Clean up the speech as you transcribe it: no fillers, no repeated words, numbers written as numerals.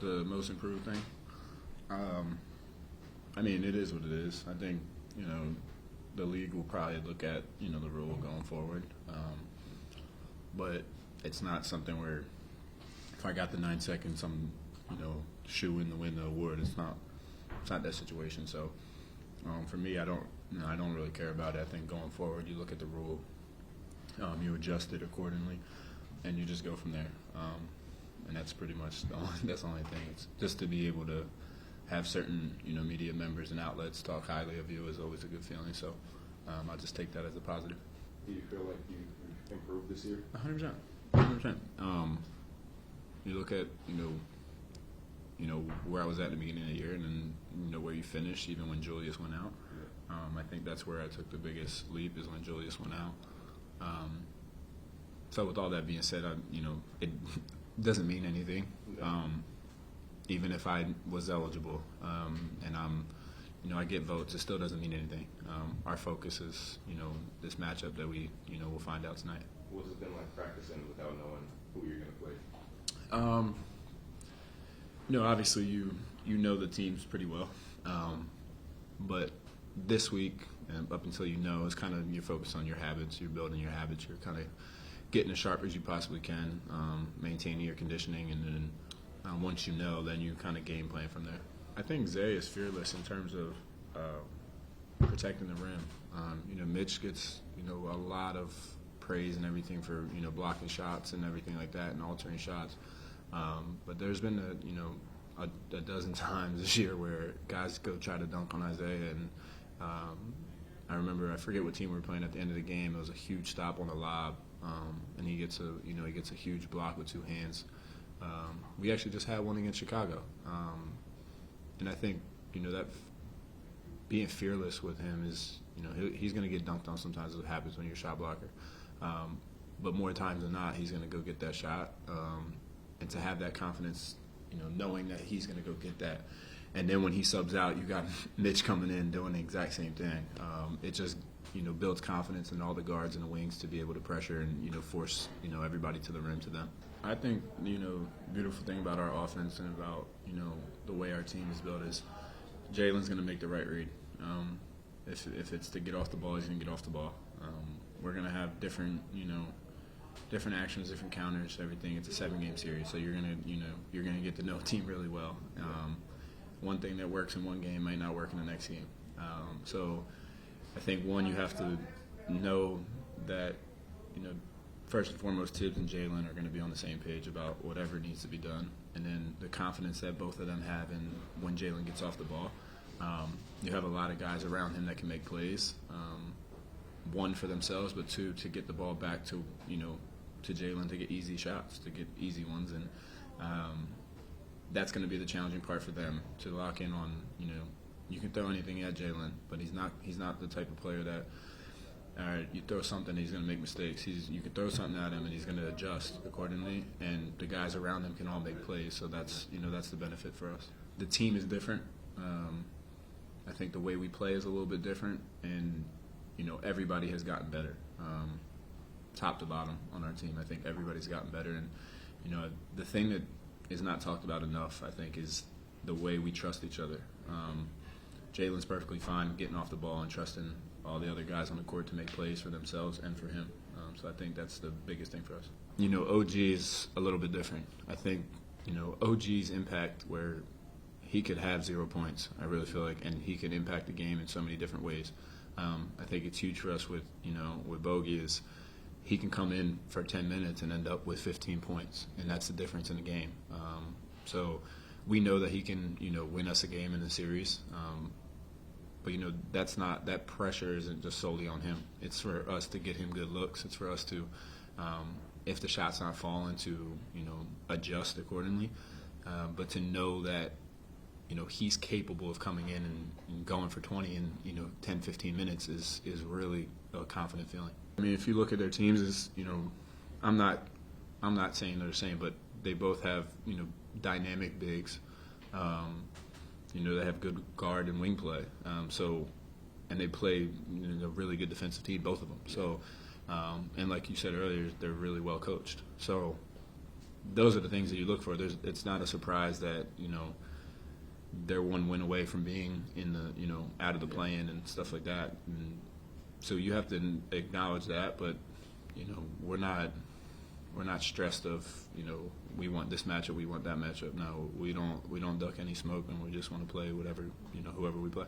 the most improved thing? I mean, it is what it is. I think, the league will probably look at, the rule going forward. But it's not something where if I got the 9 seconds, I'm, shooing the win the award. It's not that situation. So for me, I don't really care about it. I think going forward, you look at the rule, you adjust it accordingly, and you just go from there. And that's pretty much that's the only thing. It's just to be able to have certain, media members and outlets talk highly of you is always a good feeling. So I'll just take that as a positive. Do you feel like you've improved this year? 100%. 100%. You look at, where I was at the beginning of the year, and then where you finished, even when Julius went out. Yeah. I think that's where I took the biggest leap is when Julius went out. So with all that being said, it doesn't mean anything. Even if I was eligible and I get votes, it still doesn't mean anything. Our focus is, this matchup that we'll find out tonight. What's it been like practicing without knowing who you're going to play? Obviously you know the teams pretty well, but this week and up until it's kind of your focus on your habits. You're building your habits. You're kind of getting as sharp as you possibly can, maintaining your conditioning, and then once then you kind of game plan from there. I think Zay is fearless in terms of protecting the rim. Mitch gets a lot of praise and everything for blocking shots and everything like that and altering shots. But there's been a dozen times this year where guys go try to dunk on Isaiah, and I remember, I forget what team we were playing at the end of the game. It was a huge stop on the lob, and he gets a huge block with two hands. We actually just had one against Chicago, and I think that being fearless with him is he's going to get dunked on sometimes. It happens when you're a shot blocker, but more times than not, he's going to go get that shot, and to have that confidence, knowing that he's going to go get that. And then when he subs out, you got Mitch coming in doing the exact same thing. It just builds confidence in all the guards and the wings to be able to pressure and force everybody to the rim to them. I think beautiful thing about our offense and about the way our team is built is Jalen's going to make the right read. If it's to get off the ball, he's going to get off the ball. We're going to have different actions, different counters, everything. It's a 7-game series, so you're gonna get to know a team really well. One thing that works in one game might not work in the next game. So I think you have to know that first and foremost, Tibbs and Jalen are going to be on the same page about whatever needs to be done, and then the confidence that both of them have in when Jalen gets off the ball. You have a lot of guys around him that can make plays. One for themselves, but two to get the ball back to to Jalen to get easy shots, to get easy ones, and that's going to be the challenging part for them to lock in on. You can throw anything at Jalen, but he's not the type of player that you throw something, he's going to make mistakes. You can throw something at him, and he's going to adjust accordingly, and the guys around him can all make plays. So that's the benefit for us. The team is different. I think the way we play is a little bit different, and everybody has gotten better, top to bottom on our team. I think everybody's gotten better, and the thing that is not talked about enough, I think, is the way we trust each other. Jalen's perfectly fine getting off the ball and trusting all the other guys on the court to make plays for themselves and for him. So I think that's the biggest thing for us. OG is a little bit different. I think, OG's impact where he could have 0 points, I really feel like, and he can impact the game in so many different ways. I think it's huge for us with Bogey is he can come in for 10 minutes and end up with 15 points, and that's the difference in the game. So we know that he can, win us a game in the series. But that pressure isn't just solely on him. It's for us to get him good looks. It's for us to, if the shot's not falling, to adjust accordingly. But to know that he's capable of coming in and going for 20 in 10, 15 minutes is really a confident feeling. I mean, if you look at their teams, I'm not saying they're the same, but they both have dynamic bigs. They have good guard and wing play. And they play a really good defensive team, both of them. So, and like you said earlier, they're really well coached. So those are the things that you look for. It's not a surprise that they're one win away from being in the out of the play-in and stuff like that. And so you have to acknowledge that, but we're not stressed of we want this matchup, we want that matchup. No, we don't duck any smoke, and we just want to play whoever we play.